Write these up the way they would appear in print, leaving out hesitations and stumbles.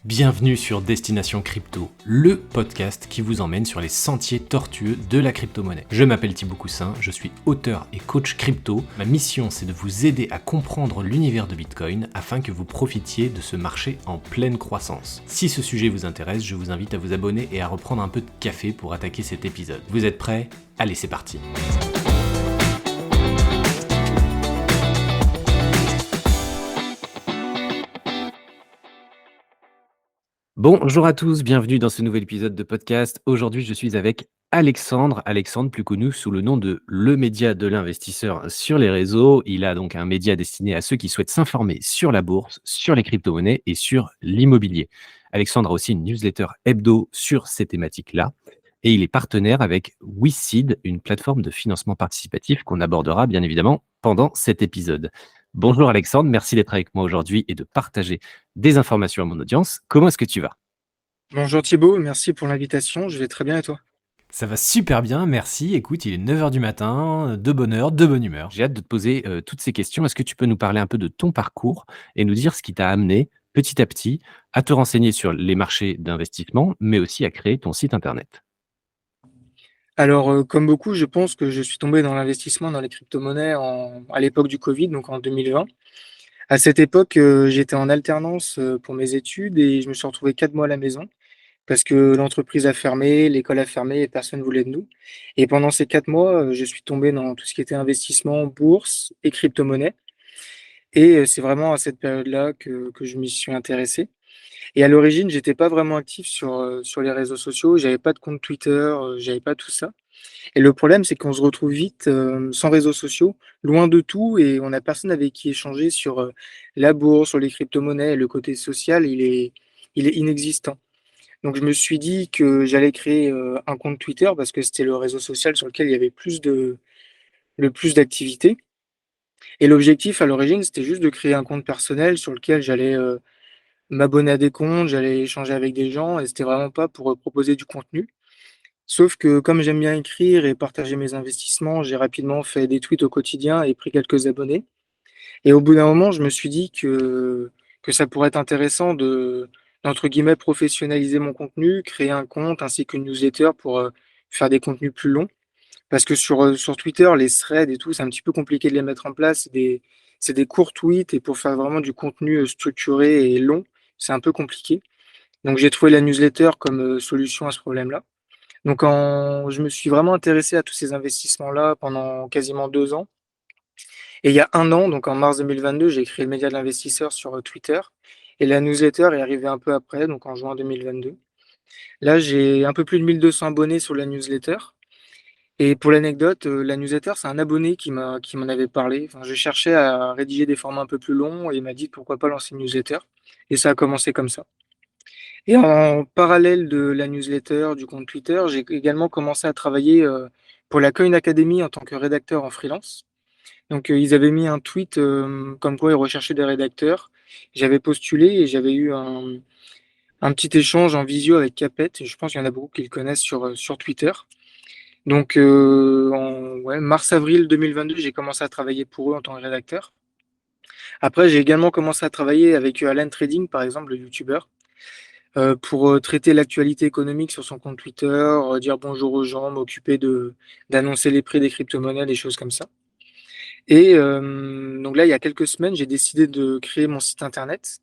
Bienvenue sur Destination Crypto, le podcast qui vous emmène sur les sentiers tortueux de la crypto-monnaie. Je m'appelle Thibaut Coussin, je suis auteur et coach crypto. Ma mission, c'est de vous aider à comprendre l'univers de Bitcoin afin que vous profitiez de ce marché en pleine croissance. Si ce sujet vous intéresse, je vous invite à vous abonner et à reprendre un peu de café pour attaquer cet épisode. Vous êtes prêts ? Allez, c'est parti. Bonjour à tous, bienvenue dans ce nouvel épisode de podcast. Aujourd'hui, je suis avec Alexandre, plus connu sous le nom de Le Média de l'investisseur sur les réseaux. Il a donc un média destiné à ceux qui souhaitent s'informer sur la bourse, sur les crypto-monnaies et sur l'immobilier. Alexandre a aussi une newsletter hebdo sur ces thématiques-là. Et il est partenaire avec WeSeed, une plateforme de financement participatif qu'on abordera bien évidemment pendant cet épisode. Bonjour Alexandre, merci d'être avec moi aujourd'hui et de partager des informations à mon audience. Comment est-ce que tu vas ? Bonjour Thibaut, merci pour l'invitation, je vais très bien et toi? Ça va super bien, merci. Écoute, il est 9h du matin, de bonne heure, de bonne humeur. J'ai hâte de te poser toutes ces questions. Est-ce que tu peux nous parler un peu de ton parcours et nous dire ce qui t'a amené petit à petit à te renseigner sur les marchés d'investissement, mais aussi à créer ton site internet ? Alors, comme beaucoup, je pense que je suis tombé dans l'investissement dans les crypto-monnaies à l'époque du Covid, donc en 2020. À cette époque, j'étais en alternance pour mes études et je me suis retrouvé 4 mois à la maison parce que l'entreprise a fermé, l'école a fermé et personne voulait de nous. Et pendant ces 4 mois, je suis tombé dans tout ce qui était investissement, bourse et crypto-monnaie. Et c'est vraiment à cette période-là que je m'y suis intéressé. Et à l'origine, j'étais pas vraiment actif sur les réseaux sociaux, j'avais pas de compte Twitter, j'avais pas tout ça. Et le problème, c'est qu'on se retrouve vite, sans réseaux sociaux, loin de tout et on a personne avec qui échanger sur, la bourse, sur les crypto-monnaies et le côté social, il est inexistant. Donc je me suis dit que j'allais créer, un compte Twitter parce que c'était le réseau social sur lequel il y avait le plus d'activité et l'objectif à l'origine, c'était juste de créer un compte personnel sur lequel j'allais, m'abonner à des comptes, j'allais échanger avec des gens et c'était vraiment pas pour, proposer du contenu. Sauf que comme j'aime bien écrire et partager mes investissements, j'ai rapidement fait des tweets au quotidien et pris quelques abonnés. Et au bout d'un moment, je me suis dit que ça pourrait être intéressant d'entre guillemets «professionnaliser» mon contenu, créer un compte ainsi qu'une newsletter pour, faire des contenus plus longs. Parce que sur Twitter, les threads et tout, c'est un petit peu compliqué de les mettre en place. C'est des courts tweets et pour faire vraiment du contenu, structuré et long, c'est un peu compliqué. Donc j'ai trouvé la newsletter comme, solution à ce problème-là. Donc je me suis vraiment intéressé à tous ces investissements-là pendant quasiment 2 ans et il y a 1 an, donc en mars 2022, j'ai créé le média de l'investisseur sur, Twitter et la newsletter est arrivée un peu après, donc en juin 2022. Là, j'ai un peu plus de 1 200 abonnés sur la newsletter et pour l'anecdote, la newsletter, c'est un abonné qui m'en avait parlé. Enfin, je cherchais à rédiger des formats un peu plus longs et il m'a dit: «Pourquoi pas lancer une newsletter?» et ça a commencé comme ça. Et en parallèle de la newsletter, du compte Twitter, j'ai également commencé à travailler, pour la Coin Academy en tant que rédacteur en freelance. Donc, ils avaient mis un tweet, comme quoi ils recherchaient des rédacteurs. J'avais postulé et j'avais eu un petit échange en visio avec Capet et je pense qu'il y en a beaucoup qui le connaissent sur Twitter. Donc, en ouais, mars-avril 2022, j'ai commencé à travailler pour eux en tant que rédacteur. Après, j'ai également commencé à travailler avec, Alan Trading, par exemple, le youtubeur. Pour, traiter l'actualité économique sur son compte Twitter, dire bonjour aux gens, m'occuper d'annoncer les prix des crypto-monnaies, des choses comme ça. Et donc là, il y a quelques semaines, j'ai décidé de créer mon site internet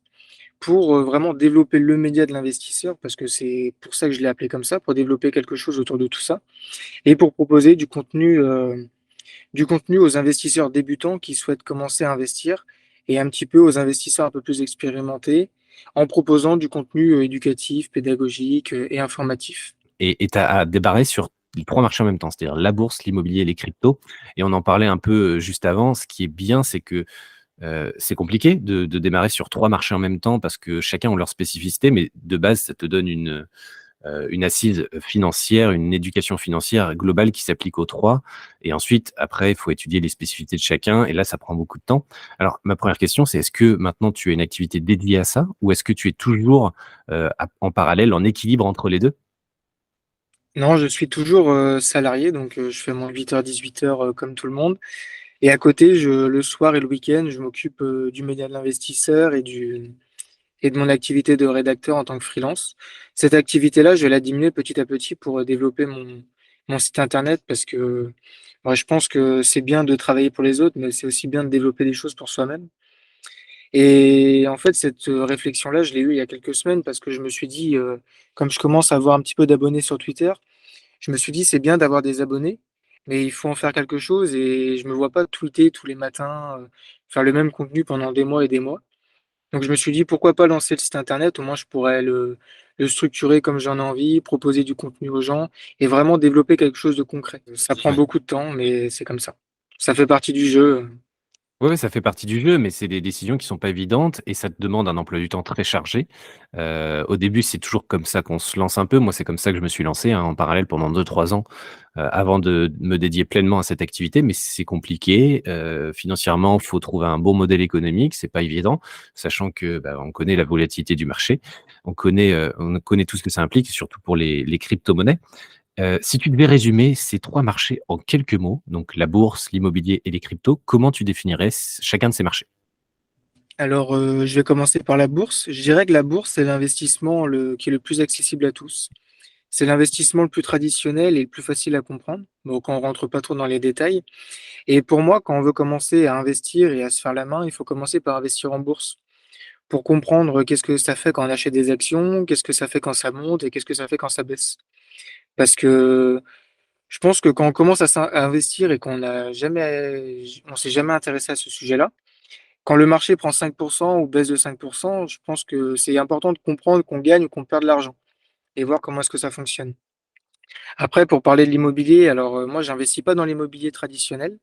pour, vraiment développer le média de l'investisseur, parce que c'est pour ça que je l'ai appelé comme ça, pour développer quelque chose autour de tout ça et pour proposer du contenu aux investisseurs débutants qui souhaitent commencer à investir et un petit peu aux investisseurs un peu plus expérimentés, en proposant du contenu, éducatif, pédagogique, et informatif. Et tu as débarré sur les 3 marchés en même temps, c'est-à-dire la bourse, l'immobilier et les cryptos. Et on en parlait un peu juste avant. Ce qui est bien, c'est que c'est compliqué de démarrer sur 3 marchés en même temps parce que chacun ont leur spécificité, mais de base, ça te donne une assise financière, une éducation financière globale qui s'applique aux 3. Et ensuite, après, il faut étudier les spécificités de chacun et là, ça prend beaucoup de temps. Alors, ma première question, c'est est-ce que maintenant tu as une activité dédiée à ça ou est-ce que tu es toujours, en parallèle, en équilibre entre les 2? Non, je suis toujours, salarié, donc je fais mon 8h-18h, comme tout le monde et à côté, le soir et le week-end, je m'occupe, du média de l'investisseur et de mon activité de rédacteur en tant que freelance. Cette activité-là, je vais la diminuer petit à petit pour développer mon site internet parce que moi, je pense que c'est bien de travailler pour les autres, mais c'est aussi bien de développer des choses pour soi-même. Et en fait, cette réflexion-là, je l'ai eue il y a quelques semaines parce que je me suis dit, comme je commence à avoir un petit peu d'abonnés sur Twitter, je me suis dit: «C'est bien d'avoir des abonnés, mais il faut en faire quelque chose» et je me vois pas tweeter tous les matins, faire le même contenu pendant des mois et des mois. Donc je me suis dit: «Pourquoi pas lancer le site internet?» Au moins je pourrais le structurer comme j'en ai envie, proposer du contenu aux gens et vraiment développer quelque chose de concret. Ça prend Ouais. beaucoup de temps, mais c'est comme ça. Ça fait partie du jeu. Ouais, ouais, ça fait partie du jeu, mais c'est des décisions qui sont pas évidentes et ça te demande un emploi du temps très chargé. Au début, c'est toujours comme ça qu'on se lance un peu. Moi, c'est comme ça que je me suis lancé, hein, en parallèle pendant 2 3 ans, avant de me dédier pleinement à cette activité. Mais c'est compliqué, financièrement, il faut trouver un bon modèle économique, c'est pas évident, sachant que, bah, on connaît la volatilité du marché. On connaît tout ce que ça implique, surtout pour les cryptomonnaies. Si tu devais résumer ces 3 marchés en quelques mots, donc la bourse, l'immobilier et les cryptos, comment tu définirais chacun de ces marchés? Alors, je vais commencer par la bourse. Je dirais que la bourse, c'est l'investissement qui est le plus accessible à tous. C'est l'investissement le plus traditionnel et le plus facile à comprendre, donc on rentre pas trop dans les détails. Et pour moi, quand on veut commencer à investir et à se faire la main, il faut commencer par investir en bourse. Pour comprendre qu'est-ce que ça fait quand on achète des actions, qu'est-ce que ça fait quand ça monte et qu'est-ce que ça fait quand ça baisse. Parce que je pense que quand on commence à investir et on s'est jamais intéressé à ce sujet-là, quand le marché prend 5% ou baisse de 5%, je pense que c'est important de comprendre qu'on gagne ou qu'on perd de l'argent et voir comment est-ce que ça fonctionne. Après, pour parler de l'immobilier, alors moi, j'investis pas dans l'immobilier traditionnel.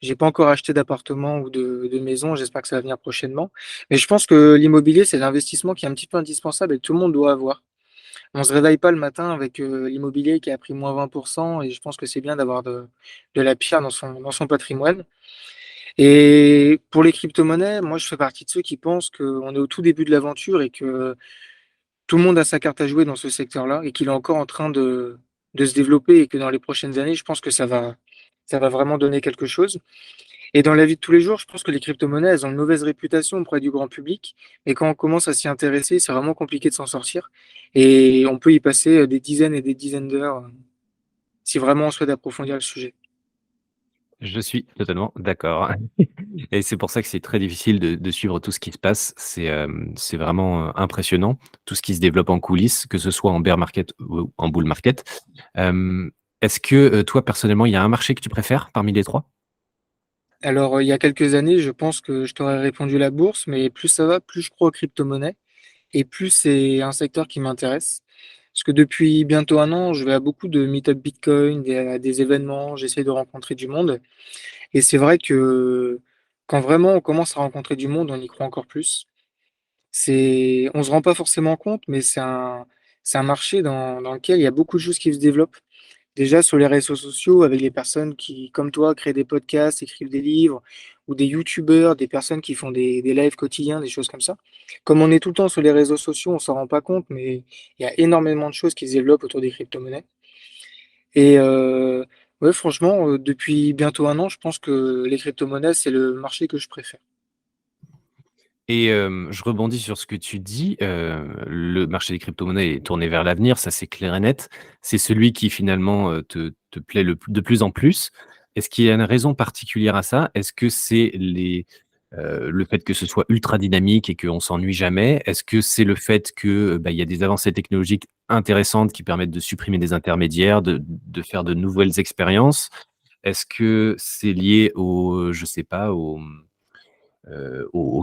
J'ai pas encore acheté d'appartement ou de maison. J'espère que ça va venir prochainement. Mais je pense que l'immobilier, c'est l'investissement qui est un petit peu indispensable et que tout le monde doit avoir. On se réveille pas le matin avec l'immobilier qui a pris moins 20% et je pense que c'est bien d'avoir de la pierre dans son patrimoine. Et pour les crypto-monnaies, moi, je fais partie de ceux qui pensent qu'on est au tout début de l'aventure et que tout le monde a sa carte à jouer dans ce secteur-là et qu'il est encore en train de se développer et que dans les prochaines années, je pense que ça va vraiment donner quelque chose. Et dans la vie de tous les jours, je pense que les crypto-monnaies, elles ont une mauvaise réputation auprès du grand public. Et quand on commence à s'y intéresser, c'est vraiment compliqué de s'en sortir. Et on peut y passer des dizaines et des dizaines d'heures si vraiment on souhaite approfondir le sujet. Je suis totalement d'accord et c'est pour ça que c'est très difficile de suivre tout ce qui se passe. C'est vraiment, impressionnant, tout ce qui se développe en coulisses, que ce soit en bear market ou en bull market. Est-ce que, toi, personnellement, il y a un marché que tu préfères parmi les 3? Alors, il y a quelques années, je pense que je t'aurais répondu la bourse, mais plus ça va, plus je crois aux crypto-monnaies et plus c'est un secteur qui m'intéresse. Parce que depuis bientôt un an, je vais à beaucoup de meet-up Bitcoin, à des événements, j'essaie de rencontrer du monde. Et c'est vrai que quand vraiment on commence à rencontrer du monde, on y croit encore plus. On se rend pas forcément compte, mais c'est un marché dans lequel il y a beaucoup de choses qui se développent. Déjà sur les réseaux sociaux, avec les personnes qui, comme toi, créent des podcasts, écrivent des livres, ou des youtubeurs, des personnes qui font des lives quotidiens, des choses comme ça. Comme on est tout le temps sur les réseaux sociaux, on s'en rend pas compte, mais il y a énormément de choses qui se développent autour des crypto-monnaies. Et ouais, franchement, depuis bientôt un an, je pense que les crypto-monnaies, c'est le marché que je préfère. Et je rebondis sur ce que tu dis, le marché des cryptomonnaies est tourné vers l'avenir, ça c'est clair et net. C'est celui qui finalement, te plaît de plus en plus. Est-ce qu'il y a une raison particulière à ça? Est-ce que c'est le fait que ce soit ultra dynamique et qu'on s'ennuie jamais? Est-ce que c'est le fait que, bah, il y a des avancées technologiques intéressantes qui permettent de supprimer des intermédiaires, de faire de nouvelles expériences? Est-ce que c'est lié au je sais pas, aux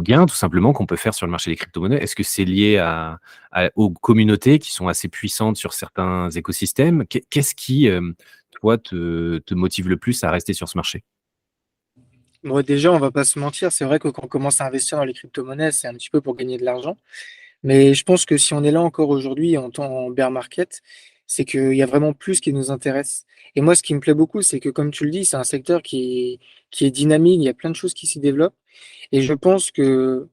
gains tout simplement qu'on peut faire sur le marché des crypto-monnaies? Est-ce que c'est lié aux communautés qui sont assez puissantes sur certains écosystèmes? Qu'est-ce qui, toi, te motive le plus à rester sur ce marché? Bon, déjà, on va pas se mentir, c'est vrai que quand on commence à investir dans les crypto-monnaies, c'est un petit peu pour gagner de l'argent. Mais je pense que si on est là encore aujourd'hui en bear market, c'est qu'il y a vraiment plus qui nous intéresse. Et moi, ce qui me plaît beaucoup, c'est que comme tu le dis, c'est un secteur qui est dynamique, il y a plein de choses qui s'y développent. Et je pense que,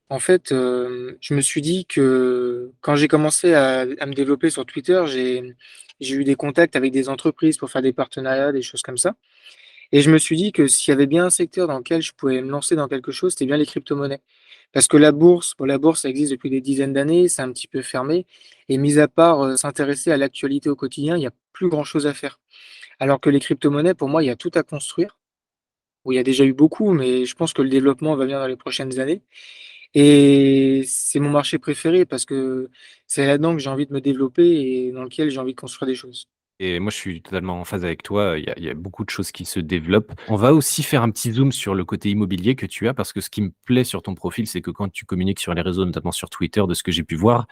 en fait, je me suis dit que quand j'ai commencé à me développer sur Twitter, j'ai eu des contacts avec des entreprises pour faire des partenariats, des choses comme ça. Et je me suis dit que s'il y avait bien un secteur dans lequel je pouvais me lancer dans quelque chose, c'était bien les crypto-monnaies. Parce que la bourse, bon, la bourse, ça existe depuis des dizaines d'années, c'est un petit peu fermé. Et mis à part s'intéresser à l'actualité au quotidien, il n'y a plus grand-chose à faire. Alors que les crypto-monnaies, pour moi, il y a tout à construire. Où il y a déjà eu beaucoup, mais je pense que le développement va venir dans les prochaines années. Et c'est mon marché préféré parce que c'est là-dedans que j'ai envie de me développer et dans lequel j'ai envie de construire des choses. Et moi, je suis totalement en phase avec toi. Il y a beaucoup de choses qui se développent. On va aussi faire un petit zoom sur le côté immobilier que tu as, parce que ce qui me plaît sur ton profil, c'est que quand tu communiques sur les réseaux, notamment sur Twitter, de ce que j'ai pu voir,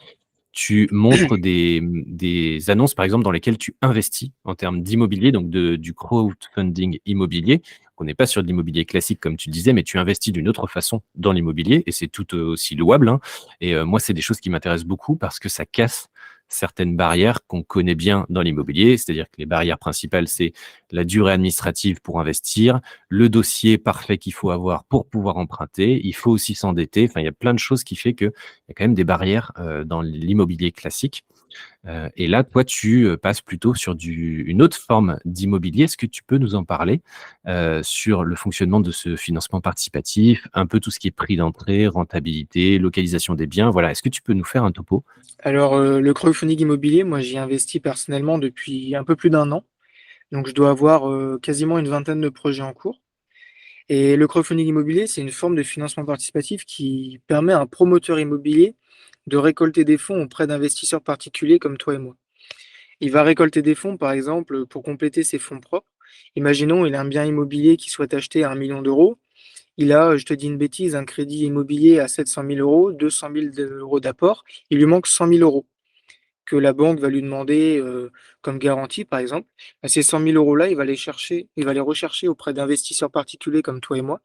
tu montres des annonces, par exemple, dans lesquelles tu investis en termes d'immobilier, donc du crowdfunding immobilier. On n'est pas sur de l'immobilier classique, comme tu le disais, mais tu investis d'une autre façon dans l'immobilier et c'est tout aussi louable, hein. Et moi, c'est des choses qui m'intéressent beaucoup parce que ça casse certaines barrières qu'on connaît bien dans l'immobilier. C'est-à-dire que les barrières principales, c'est la durée administrative pour investir, le dossier parfait qu'il faut avoir pour pouvoir emprunter. Il faut aussi s'endetter. Enfin, il y a plein de choses qui fait que il y a quand même des barrières, dans l'immobilier classique. Et là, toi, tu, passes plutôt sur une autre forme d'immobilier. Est-ce que tu peux nous en parler, sur le fonctionnement de ce financement participatif, un peu tout ce qui est prix d'entrée, rentabilité, localisation des biens? Voilà, est-ce que tu peux nous faire un topo? Alors, le crowdfunding immobilier, moi, j'y investis personnellement depuis un peu plus d'un an. Donc, je dois avoir quasiment une vingtaine de projets en cours. Et le crowdfunding immobilier, c'est une forme de financement participatif qui permet à un promoteur immobilier de récolter des fonds auprès d'investisseurs particuliers comme toi et moi. Il va récolter des fonds, par exemple, pour compléter ses fonds propres. Imaginons, il a un bien immobilier qu'il souhaite acheter à 1 million d'euros. Il a, je te dis une bêtise, un crédit immobilier à 700 000 euros, 200 000 euros d'apport. Il lui manque 100 000 euros que la banque va lui demander comme garantie, par exemple. Bah, ces 100 000 euros-là, il va les rechercher auprès d'investisseurs particuliers comme toi et moi.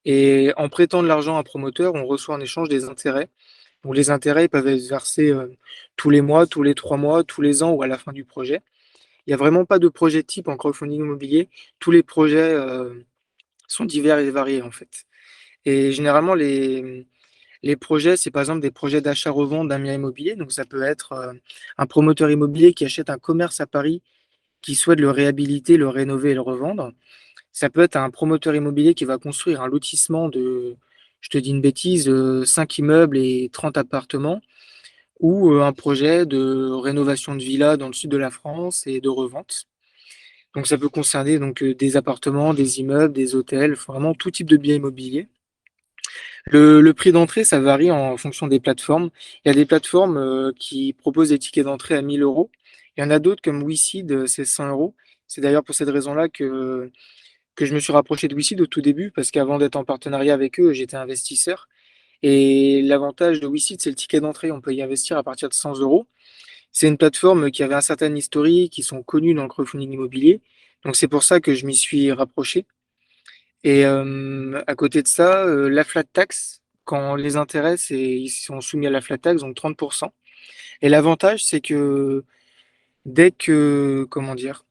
Et en prêtant de l'argent à un promoteur, on reçoit en échange des intérêts. Donc les intérêts ils peuvent être versés tous les mois, tous les 3 mois, tous les ans ou à la fin du projet. Il n'y a vraiment pas de projet type en crowdfunding immobilier. Tous les projets sont divers et variés en fait. Et généralement, les projets, c'est par exemple des projets d'achat-revente d'un bien immobilier. Donc ça peut être un promoteur immobilier qui achète un commerce à Paris, qui souhaite le réhabiliter, le rénover et le revendre. Ça peut être un promoteur immobilier qui va construire un lotissement de, je te dis une bêtise, 5 immeubles et 30 appartements, ou un projet de rénovation de villa dans le sud de la France et de revente. Donc ça peut concerner donc des appartements, des immeubles, des hôtels, vraiment tout type de biens immobiliers. Le prix d'entrée, ça varie en fonction des plateformes. Il y a des plateformes qui proposent des tickets d'entrée à 1 000 euros. Il y en a d'autres comme WeSeed, c'est 100 euros. C'est d'ailleurs pour cette raison-là que je me suis rapproché de WeSeed au tout début, parce qu'avant d'être en partenariat avec eux, j'étais investisseur. Et l'avantage de WeSeed, c'est le ticket d'entrée. On peut y investir à partir de 100 euros. C'est une plateforme qui avait un certain historique, qui sont connus dans le crowdfunding immobilier. Donc c'est pour ça que je m'y suis rapproché. Et à côté de ça, la flat tax, quand les intérêts, ils sont soumis à la flat tax, donc 30%. Et l'avantage, c'est que comment dire,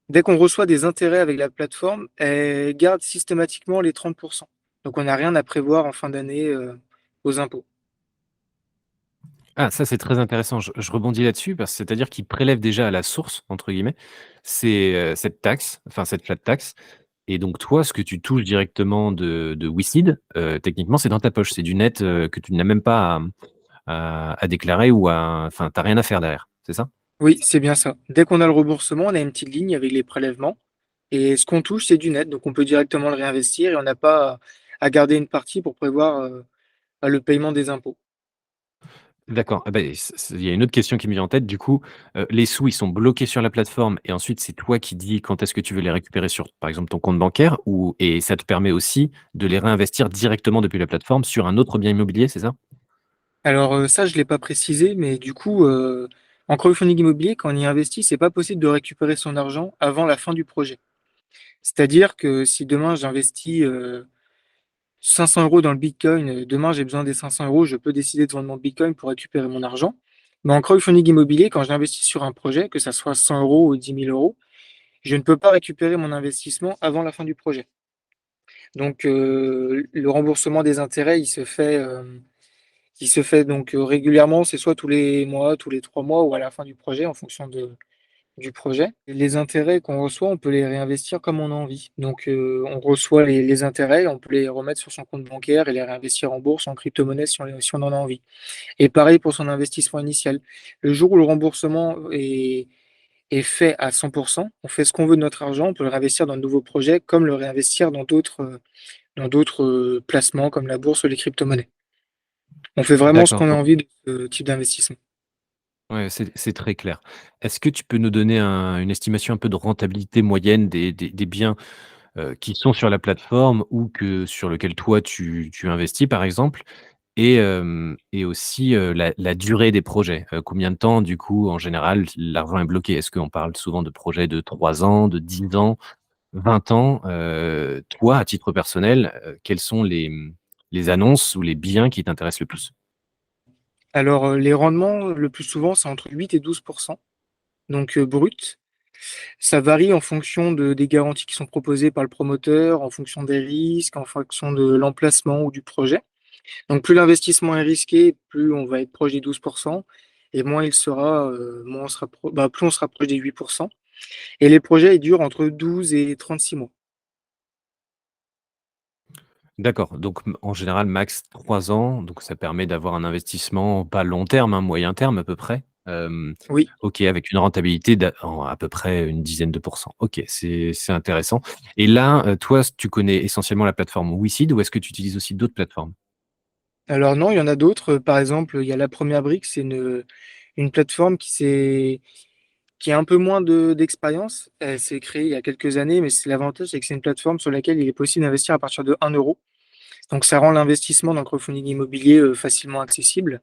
dès qu'on reçoit des intérêts avec la plateforme, elle garde systématiquement les 30%. Donc on n'a rien à prévoir en fin d'année aux impôts. Ah, ça, c'est très intéressant. Je rebondis là-dessus parce que c'est-à-dire qu'ils prélèvent déjà à la «source» entre guillemets, cette taxe, enfin cette flat tax et donc toi, ce que tu touches directement de WeSeed, techniquement, c'est dans ta poche. C'est du net, que tu n'as même pas à déclarer ou à enfin, tu as rien à faire derrière, c'est ça? Oui, c'est bien ça. Dès qu'on a le remboursement, on a une petite ligne avec les prélèvements. Et ce qu'on touche, c'est du net. Donc on peut directement le réinvestir et on n'a pas à garder une partie pour prévoir le paiement des impôts. D'accord. Ah beh, il y a une autre question qui me vient en tête du coup, les sous, ils sont bloqués sur la plateforme et ensuite c'est toi qui dis quand est-ce que tu veux les récupérer sur, par exemple, ton compte bancaire ou et ça te permet aussi de les réinvestir directement depuis la plateforme sur un autre bien immobilier, c'est ça? Alors ça, je ne l'ai pas précisé, mais du coup, en crowdfunding immobilier, quand on y investit, c'est pas possible de récupérer son argent avant la fin du projet. C'est-à-dire que si demain j'investis 500 euros dans le Bitcoin, demain j'ai besoin des 500 euros, je peux décider de vendre mon Bitcoin pour récupérer mon argent. Mais en crowdfunding immobilier, quand j'investis sur un projet, que ça soit 100 euros ou 10 000 euros, je ne peux pas récupérer mon investissement avant la fin du projet. Donc le remboursement des intérêts, il se fait donc régulièrement, c'est soit tous les mois, tous les 3 mois ou à la fin du projet en fonction du projet. Et les intérêts qu'on reçoit, on peut les réinvestir comme on a envie. Donc, on reçoit les intérêts, on peut les remettre sur son compte bancaire et les réinvestir en bourse, en crypto-monnaie si on en a envie. Et pareil pour son investissement initial. Le jour où le remboursement est fait à 100%, on fait ce qu'on veut de notre argent, on peut le réinvestir dans de nouveaux projets, comme le réinvestir dans d'autres placements comme la bourse ou les crypto-monnaies. On fait vraiment ce D'accord, qu'on a donc envie de ce type d'investissement. ouais, c'est très clair. Est-ce que tu peux nous donner une estimation un peu de rentabilité moyenne des biens, qui sont sur la plateforme ou que sur lequel toi tu investis par exemple? Et aussi, la durée des projets. Combien de temps du coup en général l'argent est bloqué? Est-ce qu'on parle souvent de projets de 3 ans, de 10 ans, 20 ans? Toi à titre personnel, quelles sont les annonces ou les biens qui t'intéressent le plus? Alors, les rendements, le plus souvent, c'est entre 8 et 12%, donc brut. Ça varie en fonction des garanties qui sont proposées par le promoteur, en fonction des risques, en fonction de l'emplacement ou du projet. Donc plus l'investissement est risqué, plus on va être proche des 12%, et moins il sera, moins on se plus on se rapproche des 8%. Et les projets, ils durent entre 12 et 36 mois. D'accord, donc en général max 3 ans, donc ça permet d'avoir un investissement pas long terme, hein, moyen terme à peu près. Oui. OK, avec une rentabilité en à peu près une dizaine de pourcents. OK, c'est intéressant et là, toi, tu connais essentiellement la plateforme WeSeed ou est-ce que tu utilises aussi d'autres plateformes? Alors non, il y en a d'autres. Par exemple, il y a La Première Brique, c'est une plateforme qui a un peu moins d'expérience. Elle s'est créée il y a quelques années, mais c'est l'avantage, c'est que c'est une plateforme sur laquelle il est possible d'investir à partir de 1 €. Donc ça rend l'investissement dans le crowdfunding immobilier, facilement accessible.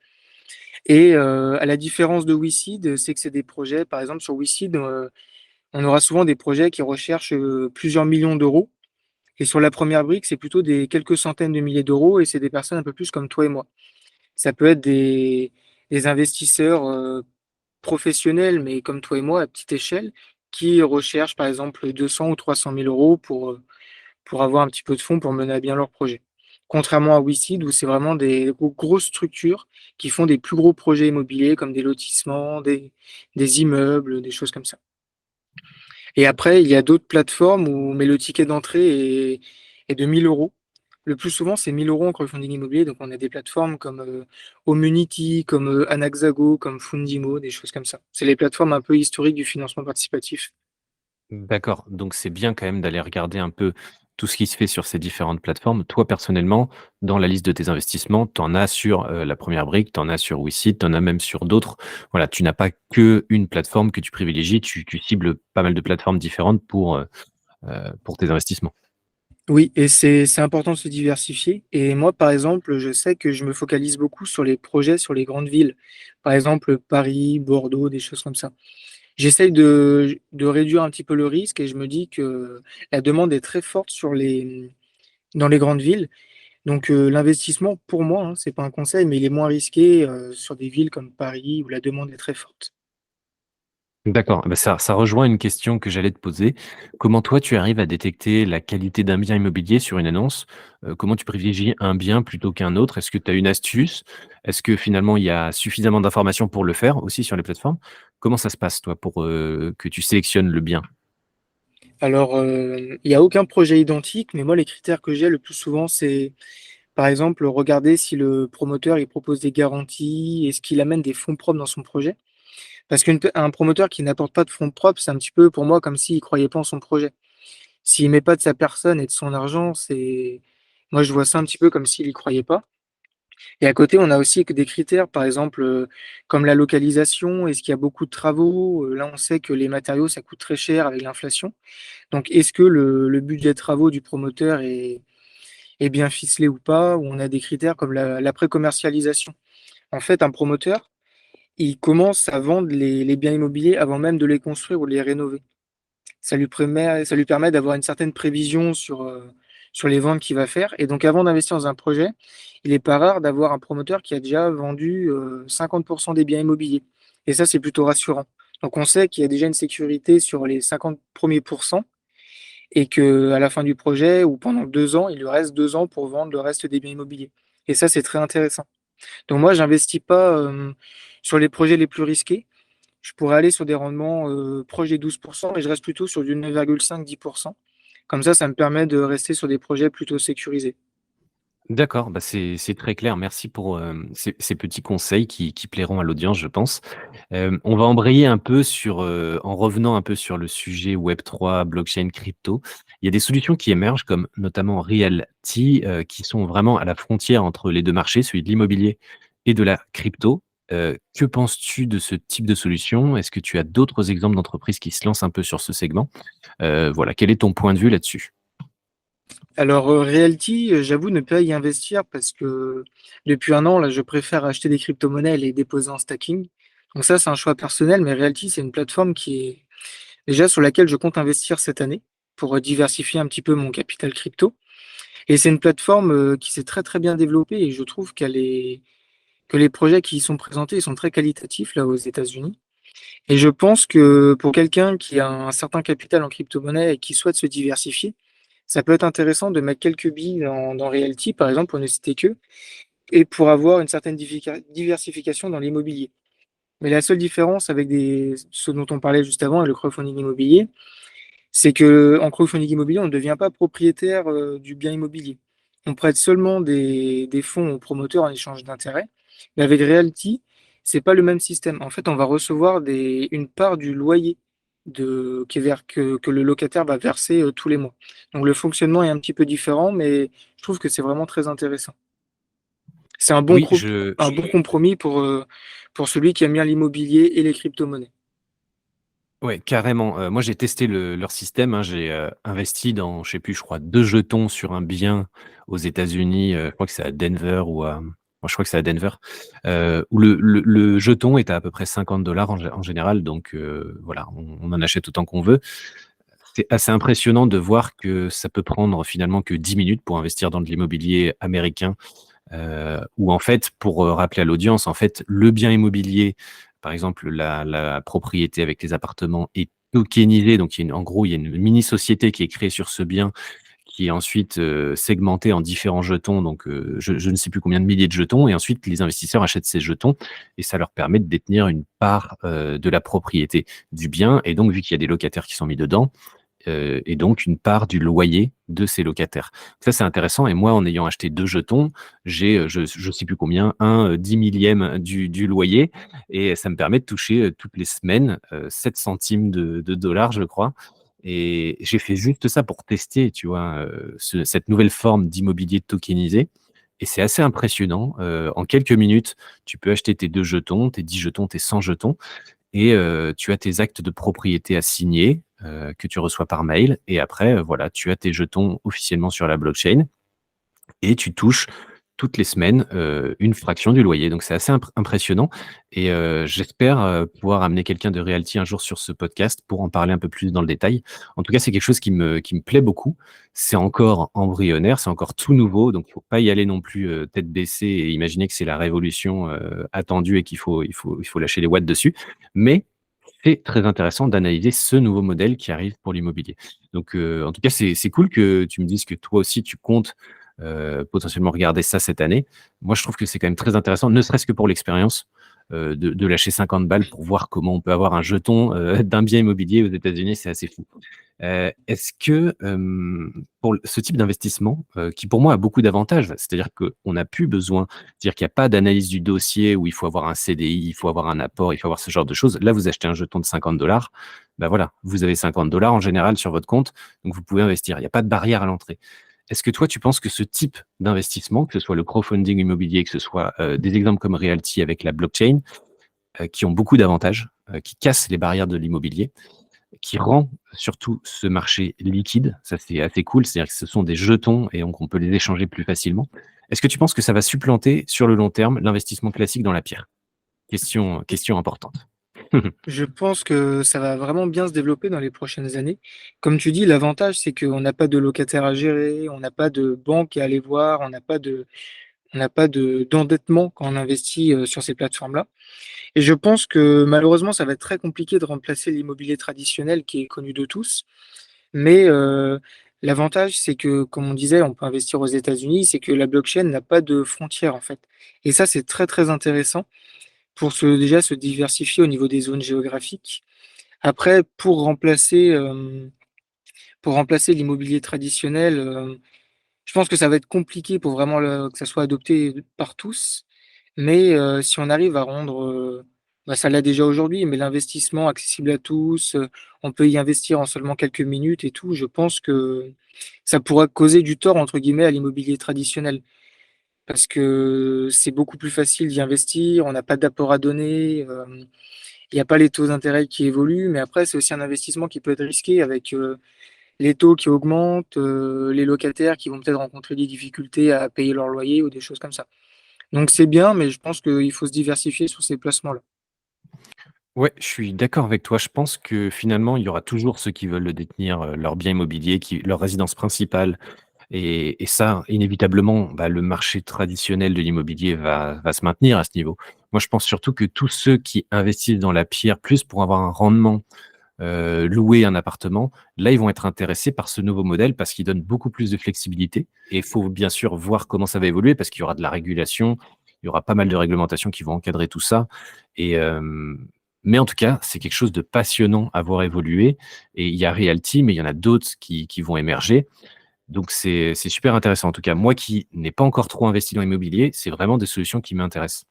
Et à la différence de WeSeed, c'est que c'est des projets par exemple sur WeSeed, on aura souvent des projets qui recherchent, plusieurs millions d'euros, et sur La Première Brique, c'est plutôt des quelques centaines de milliers d'euros, et c'est des personnes un peu plus comme toi et moi. Ça peut être des investisseurs, professionnels, mais comme toi et moi à petite échelle, qui recherchent par exemple 200 ou 300 000 euros pour avoir un petit peu de fonds pour mener à bien leur projet. Contrairement à WeSeed où c'est vraiment des grosses structures qui font des plus gros projets immobiliers comme des lotissements, des immeubles, des choses comme ça. Et après, il y a d'autres plateformes où mais le ticket d'entrée est de 1 000 euros. Le plus souvent, c'est 1 000 € en crowdfunding immobilier. Donc, on a des plateformes comme Homunity, comme Anaxago, comme Fundimo, des choses comme ça. C'est les plateformes un peu historiques du financement participatif. D'accord, donc c'est bien quand même d'aller regarder un peu tout ce qui se fait sur ces différentes plateformes. Toi, personnellement, dans la liste de tes investissements, tu en as sur, La Première Brique, tu en as sur WeSeed, tu en as même sur d'autres. Voilà, tu n'as pas qu'une plateforme que tu privilégies, tu cibles pas mal de plateformes différentes pour tes investissements. Oui, et c'est important de se diversifier. Et moi, par exemple, je sais que je me focalise beaucoup sur les projets sur les grandes villes. Par exemple, Paris, Bordeaux, des choses comme ça. J'essaye de réduire un petit peu le risque et je me dis que la demande est très forte dans les grandes villes. Donc, l'investissement, pour moi, hein, c'est pas un conseil, mais il est moins risqué sur des villes comme Paris où la demande est très forte. D'accord, bah, ça rejoint une question que j'allais te poser. Comment toi, tu arrives à détecter la qualité d'un bien immobilier sur une annonce? Comment tu privilégies un bien plutôt qu'un autre? Est-ce que tu as une astuce? Est-ce que finalement il y a suffisamment d'informations pour le faire aussi sur les plateformes? Comment ça se passe toi pour, que tu sélectionnes le bien? Alors, il y a aucun projet identique, mais moi, les critères que j'ai le plus souvent, c'est, par exemple, regarder si le promoteur, il propose des garanties, est-ce qu'il amène des fonds propres dans son projet? Parce qu'un promoteur qui n'apporte pas de fonds propres, c'est un petit peu pour moi comme s'il croyait pas en son projet. S'il met pas de sa personne et de son argent, c'est moi je vois ça un petit peu comme s'il y croyait pas. Et à côté, on a aussi que des critères, par exemple, comme la localisation, est-ce qu'il y a beaucoup de travaux? Là, on sait que les matériaux, ça coûte très cher avec l'inflation. Donc est-ce que le budget de travaux du promoteur est bien ficelé ou pas? Ou on a des critères comme la pré-commercialisation. En fait, un promoteur, il commence à vendre les biens immobiliers avant même de les construire ou de les rénover. Ça lui permet d'avoir une certaine prévision sur les ventes qu'il va faire, et donc avant d'investir dans un projet, il est pas rare d'avoir un promoteur qui a déjà vendu, 50 des biens immobiliers, et ça, c'est plutôt rassurant. Donc on sait qu'il y a déjà une sécurité sur les 50 premiers pourcents, et qu'à la fin du projet ou pendant 2 ans, il lui reste 2 ans pour vendre le reste des biens immobiliers, et ça, c'est très intéressant. Donc moi, j'investis pas, sur les projets les plus risqués. je pourrais aller sur des rendements proches des 12%, mais je reste plutôt sur du 9,5-10%. Comme ça me permet de rester sur des projets plutôt sécurisés. D'accord, bah, c'est très clair. Merci pour, ces petits conseils qui plairont à l'audience, je pense. On va embrayer un peu sur, en revenant un peu sur le sujet web 3, blockchain, crypto. Il y a des solutions qui émergent comme notamment Realty, qui sont vraiment à la frontière entre les 2 marchés, celui de l'immobilier et de la crypto. Que penses-tu de ce type de solution? Est-ce que tu as d'autres exemples d'entreprises qui se lancent un peu sur ce segment? Voilà, quel est ton point de vue là-dessus? Alors, Realty, j'avoue ne pas y investir parce que depuis un an, là, je préfère acheter des crypto-monnaies et les déposer en stacking. Donc ça, c'est un choix personnel, mais Realty, c'est une plateforme qui est déjà sur laquelle je compte investir cette année pour diversifier un petit peu mon capital crypto. Et c'est une plateforme qui s'est très très bien développée et je trouve que les projets qui y sont présentés ils sont très qualitatifs là aux États-Unis. Et je pense que pour quelqu'un qui a un certain capital en crypto-monnaie et qui souhaite se diversifier, ça peut être intéressant de mettre quelques billes dans Realty, par exemple, pour ne citer que, et pour avoir une certaine diversification dans l'immobilier. Mais la seule différence avec ce dont on parlait juste avant, et le crowdfunding immobilier, c'est que en crowdfunding immobilier, on ne devient pas propriétaire du bien immobilier. On prête seulement des fonds aux promoteurs en échange d'intérêts. Mais avec Realty, c'est pas le même système. En fait, on va recevoir une part du loyer que le locataire va verser tous les mois. Donc le fonctionnement est un petit peu différent, mais je trouve que c'est vraiment très intéressant. C'est Oui, je un bon compromis pour celui qui aime bien l'immobilier et les crypto-monnaies. Ouais, carrément. Moi, j'ai testé leur système, hein. J'ai, investi dans, je sais plus, je crois 2 jetons sur un bien aux États-Unis, je crois que c'est à Denver ou à je crois que c'est à Denver, où le jeton est à peu près 50 en général, donc voilà, on en achète autant qu'on veut. C'est assez impressionnant de voir que ça peut prendre finalement que 10 minutes pour investir dans de l'immobilier américain. Où en fait, pour, rappeler à l'audience, en fait, le bien immobilier, par exemple la propriété avec les appartements est tokenisée, donc il y a en gros, il y a une mini société qui est créée sur ce bien, qui est ensuite, segmentée en différents jetons, donc je ne sais plus combien de milliers de jetons et ensuite les investisseurs achètent ces jetons et ça leur permet de détenir une part, de la propriété du bien et donc vu qu'il y a des locataires qui sont mis dedans, et donc une part du loyer de ces locataires. Ça, c'est intéressant et moi, en ayant acheté 2 jetons, j'ai, je sais plus combien, un 10 millième du loyer et ça me permet de toucher, toutes les semaines, 7 centimes de dollars, je crois et j'ai fait juste ça pour tester, tu vois, cette nouvelle forme d'immobilier tokenisé et c'est assez impressionnant. En quelques minutes, tu peux acheter tes 2 jetons, tes 10 jetons, tes 100 jetons et tu as tes actes de propriété à signer, que tu reçois par mail et après, voilà, tu as tes jetons officiellement sur la blockchain et tu touches toutes les semaines, une fraction du loyer. Donc c'est assez impressionnant et j'espère, pouvoir amener quelqu'un de Realty un jour sur ce podcast pour en parler un peu plus dans le détail. En tout cas, c'est quelque chose qui me plaît beaucoup. C'est encore embryonnaire, c'est encore tout nouveau, donc il faut pas y aller non plus, tête baissée et imaginer que c'est la révolution, attendue et qu'il faut lâcher les watts dessus. Mais c'est très intéressant d'analyser ce nouveau modèle qui arrive pour l'immobilier. Donc, en tout cas, c'est cool que tu me dises que toi aussi tu comptes, potentiellement regarder ça cette année. Moi, je trouve que c'est quand même très intéressant, ne serait-ce que pour l'expérience, de lâcher 50 balles pour voir comment on peut avoir un jeton, d'un bien immobilier aux États-Unis, c'est assez fou. Est-ce que, pour ce type d'investissement, qui pour moi a beaucoup d'avantages, c'est-à-dire qu'on n'a plus besoin, c'est-à-dire qu'il y a pas d'analyse du dossier où il faut avoir un CDI, il faut avoir un apport, il faut avoir ce genre de choses. Là, vous achetez un jeton de 50 $, bah, voilà, vous avez 50 $ en général sur votre compte, donc vous pouvez investir. Il y a pas de barrière à l'entrée. Est-ce que toi, tu penses que ce type d'investissement, que ce soit le crowdfunding immobilier, que ce soit, des exemples comme Realty avec la blockchain, qui ont beaucoup d'avantages, qui cassent les barrières de l'immobilier, qui rend surtout ce marché liquide. Ça, c'est assez cool. C'est-à-dire que ce sont des jetons et donc on peut les échanger plus facilement. Est-ce que tu penses que ça va supplanter sur le long terme l'investissement classique dans la pierre? Question importante. Je pense que ça va vraiment bien se développer dans les prochaines années. Comme tu dis, l'avantage, c'est qu'on n'a pas de locataire à gérer, on n'a pas de banque à aller voir, on n'a pas d'endettement quand on investit sur ces plateformes-là. Et je pense que malheureusement, ça va être très compliqué de remplacer l'immobilier traditionnel qui est connu de tous. Mais l'avantage, c'est que, comme on disait, on peut investir aux États-Unis, c'est que la blockchain n'a pas de frontières en fait. Et ça, c'est très très intéressant pour déjà se diversifier au niveau des zones géographiques. Après, pour remplacer l'immobilier traditionnel, je pense que ça va être compliqué pour vraiment que ça soit adopté par tous. Mais si on arrive à rendre, ça l'est déjà aujourd'hui, mais l'investissement accessible à tous, on peut y investir en seulement quelques minutes et tout, je pense que ça pourra causer du «tort» entre guillemets à l'immobilier traditionnel. Parce que c'est beaucoup plus facile d'y investir, on n'a pas d'apport à donner, il y a pas les taux d'intérêt qui évoluent, mais après c'est aussi un investissement qui peut être risqué avec, les taux qui augmentent, les locataires qui vont peut-être rencontrer des difficultés à payer leur loyer ou des choses comme ça. Donc c'est bien, mais je pense qu'il faut se diversifier sur ces placements-là. Ouais, je suis d'accord avec toi. Je pense que finalement, il y aura toujours ceux qui veulent le détenir, leur bien immobilier, leur résidence principale et ça, inévitablement, bah, le marché traditionnel de l'immobilier va se maintenir à ce niveau. Moi, je pense surtout que tous ceux qui investissent dans la pierre plus pour avoir un rendement, louer un appartement, là, ils vont être intéressés par ce nouveau modèle parce qu'il donne beaucoup plus de flexibilité et il faut bien sûr voir comment ça va évoluer parce qu'il y aura de la régulation, il y aura pas mal de réglementations qui vont encadrer tout ça et mais en tout cas, c'est quelque chose de passionnant à voir évoluer et il y a Realty, mais il y en a d'autres qui vont émerger. Donc c'est super intéressant. En tout cas, moi qui n'ai pas encore trop investi dans l'immobilier, c'est vraiment des solutions qui m'intéressent.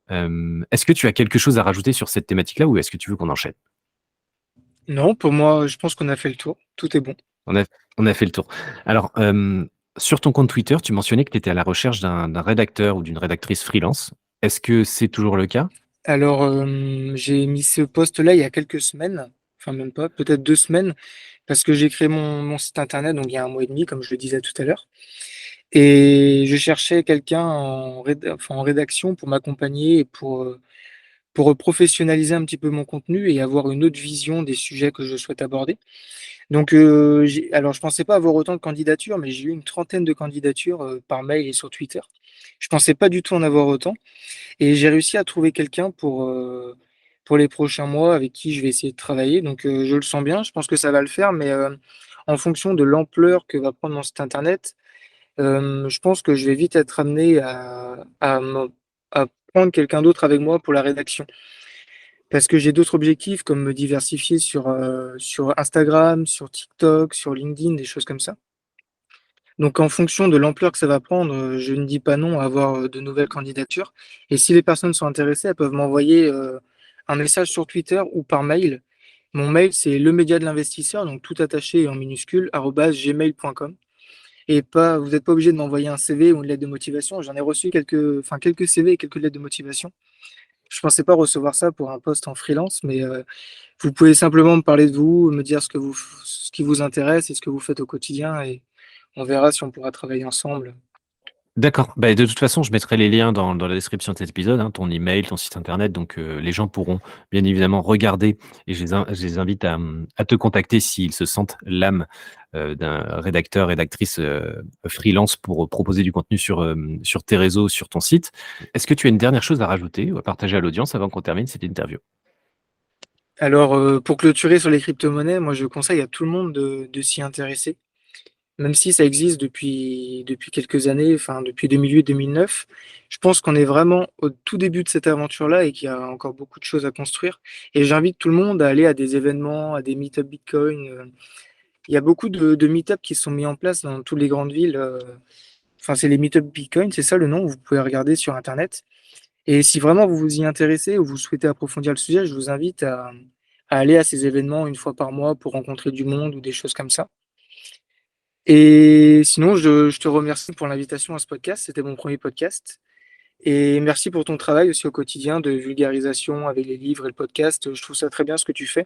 Est-ce que tu as quelque chose à rajouter sur cette thématique-là ou est-ce que tu veux qu'on enchaîne? Non, pour moi, je pense qu'on a fait le tour, tout est bon. On a on a fait le tour. Alors, sur ton compte Twitter, tu mentionnais que tu étais à la recherche d'un rédacteur ou d'une rédactrice freelance. Est-ce que c'est toujours le cas? Alors, j'ai mis ce post-là il y a quelques semaines, enfin même pas, peut-être 2 semaines, parce que j'ai créé mon site internet, donc il y a 1 mois et demi, comme je le disais tout à l'heure, et je cherchais quelqu'un en rédaction pour m'accompagner et pour, professionnaliser un petit peu mon contenu et avoir une autre vision des sujets que je souhaite aborder. Donc, alors je pensais pas avoir autant de candidatures, mais j'ai eu une trentaine de candidatures, par mail et sur Twitter. Je pensais pas du tout en avoir autant et j'ai réussi à trouver quelqu'un pour les prochains mois avec qui je vais essayer de travailler. Donc, je le sens bien, je pense que ça va le faire, mais, en fonction de l'ampleur que va prendre mon site internet, je pense que je vais vite être amené à prendre quelqu'un d'autre avec moi pour la rédaction. Parce que j'ai d'autres objectifs comme me diversifier sur Instagram, sur TikTok, sur LinkedIn, des choses comme ça. Donc en fonction de l'ampleur que ça va prendre, je ne dis pas non à avoir, de nouvelles candidatures et si les personnes sont intéressées, elles peuvent m'envoyer, un message sur Twitter ou par mail. Mon mail, c'est lemediadelinvestisseur, donc tout attaché et en minuscule, @gmail.com et pas vous n'êtes pas obligé de m'envoyer un CV ou une lettre de motivation. J'en ai reçu quelques CV et quelques lettres de motivation. Je pensais pas recevoir ça pour un poste en freelance, mais, vous pouvez simplement me parler de vous, me dire ce qui vous intéresse et ce que vous faites au quotidien et on verra si on pourra travailler ensemble. D'accord. Bah, de toute façon, je mettrai les liens dans la description de cet épisode, hein, ton email, ton site internet, donc les gens pourront bien évidemment regarder et je les invite à te contacter s'ils se sentent l'âme, d'un rédacteur, rédactrice, freelance pour proposer du contenu sur tes réseaux, sur ton site. Est-ce que tu as une dernière chose à rajouter ou à partager à l'audience avant qu'on termine cette interview? Alors, pour clôturer sur les cryptomonnaies, moi je conseille à tout le monde de s'y intéresser. Même si ça existe depuis quelques années, enfin depuis 2008-2009, je pense qu'on est vraiment au tout début de cette aventure-là et qu'il y a encore beaucoup de choses à construire et j'invite tout le monde à aller à des événements, à des meet-up Bitcoin, il y a beaucoup de meet-up qui se sont mis en place dans toutes les grandes villes, enfin c'est les meet-up Bitcoin, c'est ça le nom, vous pouvez regarder sur internet et si vraiment vous vous y intéressez ou vous souhaitez approfondir le sujet, je vous invite à aller à ces événements une fois par mois pour rencontrer du monde ou des choses comme ça. Et sinon, je te remercie pour l'invitation à ce podcast. C'était mon premier podcast et merci pour ton travail aussi au quotidien de vulgarisation avec les livres et le podcast. Je trouve ça très bien ce que tu fais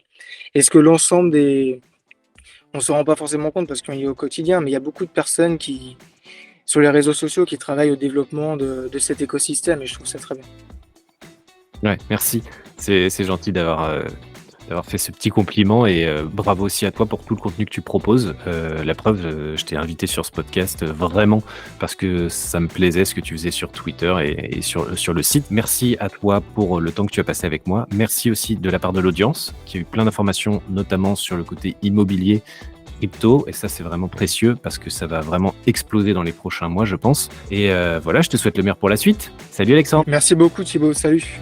et ce que l'ensemble des on se rend pas forcément compte parce qu'on y est au quotidien, mais il y a beaucoup de personnes qui sur les réseaux sociaux qui travaillent au développement de cet écosystème et je trouve ça très bien. Ouais, merci. C'est gentil d'avoir fait ce petit compliment et bravo aussi à toi pour tout le contenu que tu proposes. La preuve, je t'ai invité sur ce podcast, vraiment parce que ça me plaisait ce que tu faisais sur Twitter et sur le site. Merci à toi pour le temps que tu as passé avec moi. Merci aussi de la part de l'audience qui a eu plein d'informations, notamment sur le côté immobilier, crypto et ça, c'est vraiment précieux parce que ça va vraiment exploser dans les prochains mois, je pense et voilà, je te souhaite le meilleur pour la suite. Salut Alexandre. Merci beaucoup Thibaut, salut.